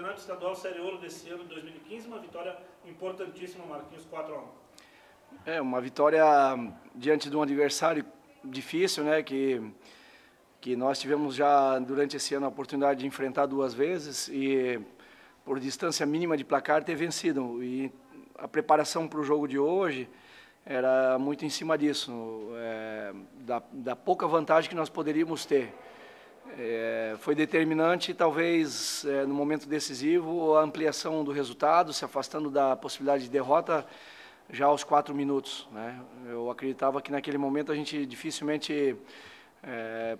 Campeonato Estadual Série Ouro desse ano, de 2015, uma vitória importantíssima, Marquinhos, 4-1. Uma vitória diante de um adversário difícil, né, que nós tivemos já durante esse ano a oportunidade de enfrentar 2 vezes e por distância mínima de placar ter vencido. E a preparação para o jogo de hoje era muito em cima disso, da pouca vantagem que nós poderíamos ter. Foi determinante, talvez, no momento decisivo, a ampliação do resultado, se afastando da possibilidade de derrota já aos 4 minutos, né? Eu acreditava que naquele momento a gente dificilmente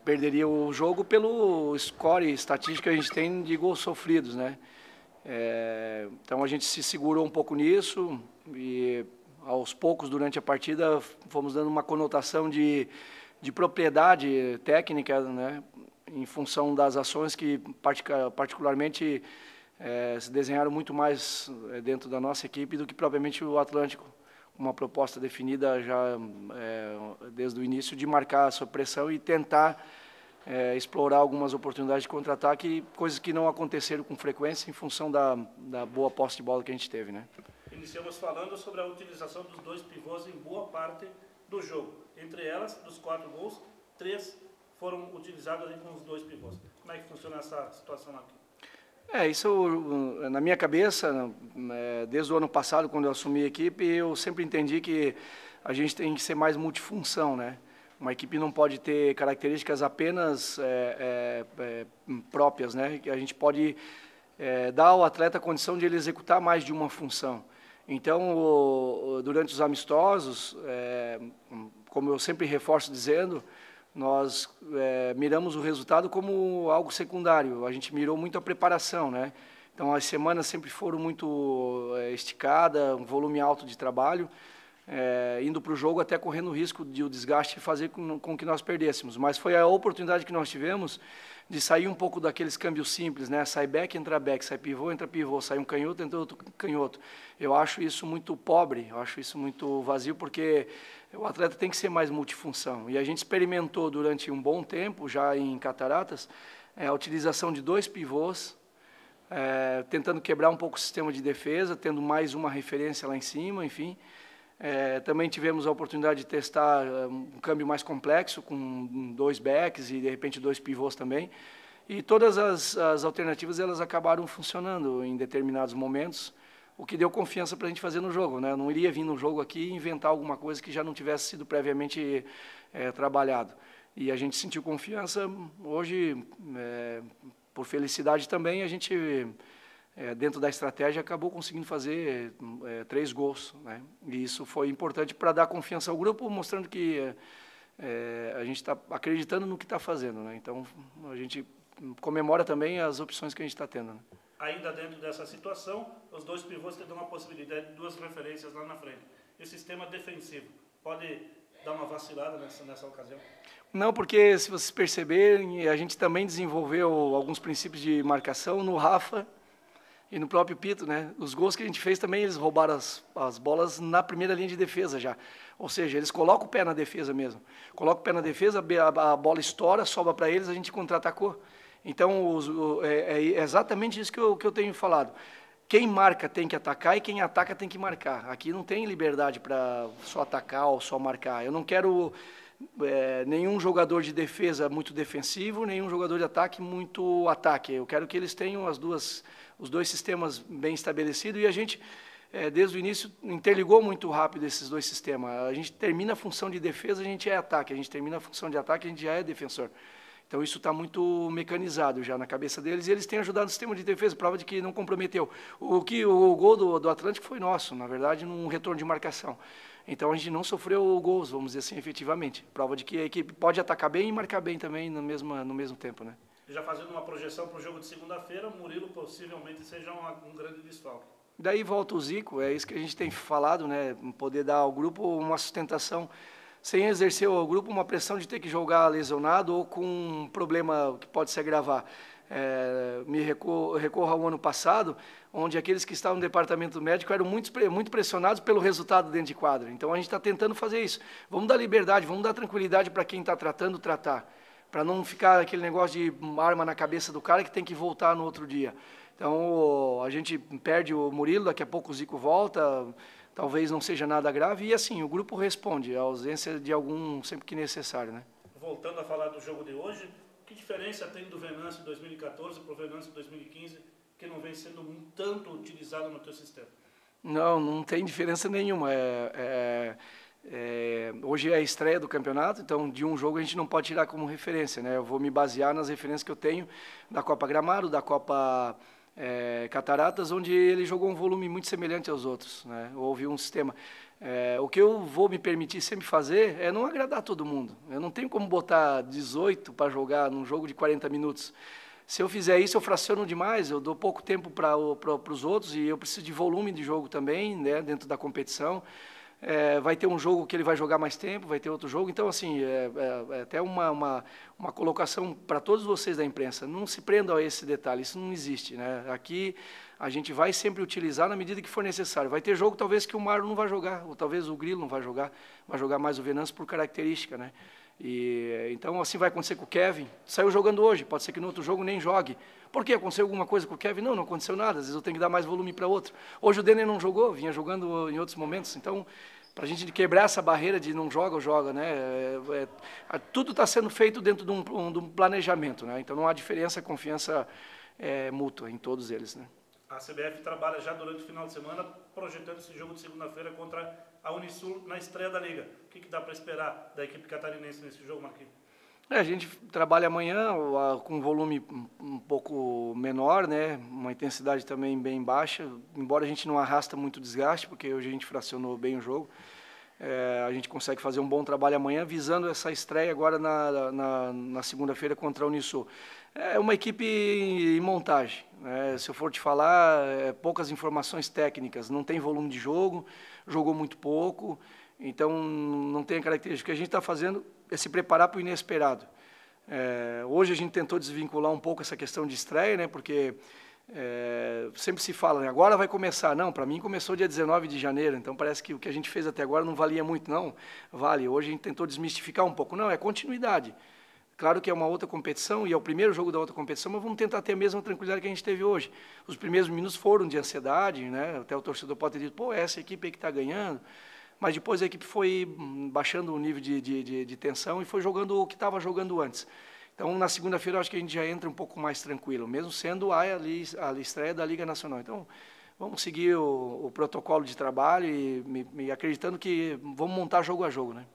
perderia o jogo pelo score estatístico que a gente tem de gols sofridos, né? Então a gente se segurou um pouco nisso e aos poucos durante a partida fomos dando uma conotação de propriedade técnica, né? Em função das ações que particularmente se desenharam muito mais dentro da nossa equipe do que propriamente o Atlântico, uma proposta definida já desde o início de marcar a sua pressão e tentar explorar algumas oportunidades de contra-ataque, coisas que não aconteceram com frequência em função da boa posse de bola que a gente teve, né? Iniciamos falando sobre a utilização dos 2 pivôs em boa parte do jogo. Entre elas, dos 4 gols, 3 foram utilizados ali com os 2 pivôs. Como é que funciona essa situação aqui? Isso na minha cabeça, desde o ano passado, quando eu assumi a equipe, eu sempre entendi que a gente tem que ser mais multifunção, né? Uma equipe não pode ter características apenas próprias, né? Que a gente pode dar ao atleta a condição de ele executar mais de uma função. Então, durante os amistosos, como eu sempre reforço dizendo, nós miramos o resultado como algo secundário. A gente mirou muito a preparação, né? Então, as semanas sempre foram muito esticadas, um volume alto de trabalho, indo para o jogo até correndo o risco de o desgaste fazer com que nós perdêssemos. Mas foi a oportunidade que nós tivemos de sair um pouco daqueles câmbios simples, né? Sai back, entra back, sai pivô, entra pivô, sai um canhoto, entra outro canhoto. Eu acho isso muito pobre, eu acho isso muito vazio, porque o atleta tem que ser mais multifunção. E a gente experimentou durante um bom tempo, já em Cataratas, a utilização de 2 pivôs, tentando quebrar um pouco o sistema de defesa, tendo mais uma referência lá em cima, enfim. Também tivemos a oportunidade de testar um câmbio mais complexo, com 2 backs e, de repente, 2 pivôs também. E todas as alternativas elas acabaram funcionando em determinados momentos, o que deu confiança para a gente fazer no jogo, né? Eu não iria vir no jogo aqui e inventar alguma coisa que já não tivesse sido previamente trabalhado. E a gente sentiu confiança. Hoje, por felicidade também, a gente... dentro da estratégia, acabou conseguindo fazer 3 gols, né? E isso foi importante para dar confiança ao grupo, mostrando que a gente está acreditando no que está fazendo, né? Então, a gente comemora também as opções que a gente está tendo, né? Ainda dentro dessa situação, os 2 pivôs te dão uma possibilidade de 2 referências lá na frente. E o sistema defensivo pode dar uma vacilada nessa ocasião? Não, porque se vocês perceberem, a gente também desenvolveu alguns princípios de marcação no Rafa e no próprio Pito, né? Os gols que a gente fez também, eles roubaram as bolas na primeira linha de defesa já. Ou seja, eles colocam o pé na defesa mesmo. Colocam o pé na defesa, a bola estoura, sobra para eles, a gente contra-atacou. Então, é exatamente isso que eu tenho falado. Quem marca tem que atacar e quem ataca tem que marcar. Aqui não tem liberdade para só atacar ou só marcar. Eu não quero nenhum jogador de defesa muito defensivo, nenhum jogador de ataque muito ataque. Eu quero que eles tenham os 2 sistemas bem estabelecidos e a gente, desde o início, interligou muito rápido esses 2 sistemas. A gente termina a função de defesa, a gente é ataque. A gente termina a função de ataque, a gente já é defensor. Então, isso está muito mecanizado já na cabeça deles e eles têm ajudado o sistema de defesa, prova de que não comprometeu. O gol do Atlântico foi nosso, na verdade, num retorno de marcação. Então, a gente não sofreu gols, vamos dizer assim, efetivamente. Prova de que a equipe pode atacar bem e marcar bem também no mesmo tempo, né? Já fazendo uma projeção para o jogo de segunda-feira, Murilo possivelmente seja um grande desfalque. Daí volta o Zico, é isso que a gente tem falado, né? Poder dar ao grupo uma sustentação sem exercer ao grupo uma pressão de ter que jogar lesionado ou com um problema que pode se agravar. Me recorro ao ano passado, onde aqueles que estavam no departamento médico eram muito pressionados pelo resultado dentro de quadra. Então, a gente está tentando fazer isso. Vamos dar liberdade, vamos dar tranquilidade para quem está tratando, tratar. Para não ficar aquele negócio de arma na cabeça do cara que tem que voltar no outro dia. Então, a gente perde o Murilo, daqui a pouco o Zico volta, talvez não seja nada grave, e assim, o grupo responde, a ausência de algum sempre que necessário, né? Voltando a falar do jogo de hoje, que diferença tem do Venâncio 2014 para o Venâncio 2015, que não vem sendo um tanto utilizado no teu sistema? Não tem diferença nenhuma. Hoje é a estreia do campeonato, então de um jogo a gente não pode tirar como referência, né? Eu vou me basear nas referências que eu tenho da Copa Gramado, da Copa Cataratas, onde ele jogou um volume muito semelhante aos outros, né? Houve um sistema. O que eu vou me permitir sempre fazer é não agradar todo mundo. Eu não tenho como botar 18 para jogar num jogo de 40 minutos. Se eu fizer isso, eu fraciono demais, eu dou pouco tempo para os outros e eu preciso de volume de jogo também, né, dentro da competição. Vai ter um jogo que ele vai jogar mais tempo, vai ter outro jogo. Então, assim, até uma colocação para todos vocês da imprensa. Não se prendam a esse detalhe, isso não existe, né? Aqui a gente vai sempre utilizar na medida que for necessário. Vai ter jogo talvez que o Mário não vai jogar, ou talvez o Grilo não vai jogar mais o Venâncio por característica, né? Então, assim vai acontecer com o Kevin. Saiu jogando hoje, pode ser que no outro jogo nem jogue. Por quê? Aconteceu alguma coisa com o Kevin? Não aconteceu nada. Às vezes eu tenho que dar mais volume para outro. Hoje o Denner não jogou, vinha jogando em outros momentos. Então, para a gente quebrar essa barreira de não joga ou joga, né? Tudo está sendo feito dentro de um planejamento, né? Então, não há diferença, confiança mútua em todos eles, né? A CBF trabalha já durante o final de semana projetando esse jogo de segunda-feira contra a Unisul na estreia da Liga. O que dá para esperar da equipe catarinense nesse jogo, Marquinhos? A gente trabalha amanhã com um volume um pouco menor, né? Uma intensidade também bem baixa, embora a gente não arrasta muito desgaste, porque hoje a gente fracionou bem o jogo. A gente consegue fazer um bom trabalho amanhã, visando essa estreia agora na segunda-feira contra a Unisul. É uma equipe em montagem, né? Se eu for te falar, poucas informações técnicas, não tem volume de jogo, jogou muito pouco, então não tem a característica. O que a gente está fazendo é se preparar para o inesperado. Hoje a gente tentou desvincular um pouco essa questão de estreia, né? Porque sempre se fala, né? Agora vai começar. Não, para mim começou dia 19 de janeiro, então parece que o que a gente fez até agora não valia muito, não. Vale, hoje a gente tentou desmistificar um pouco. Não, é continuidade. Claro que é uma outra competição e é o primeiro jogo da outra competição, mas vamos tentar ter a mesma tranquilidade que a gente teve hoje. Os primeiros minutos foram de ansiedade, né? Até o torcedor pode ter dito, pô, essa equipe aí que está ganhando. Mas depois a equipe foi baixando o nível de tensão e foi jogando o que estava jogando antes. Então, na segunda-feira, eu acho que a gente já entra um pouco mais tranquilo, mesmo sendo a estreia da Liga Nacional. Então, vamos seguir o protocolo de trabalho e acreditando que vamos montar jogo a jogo, né?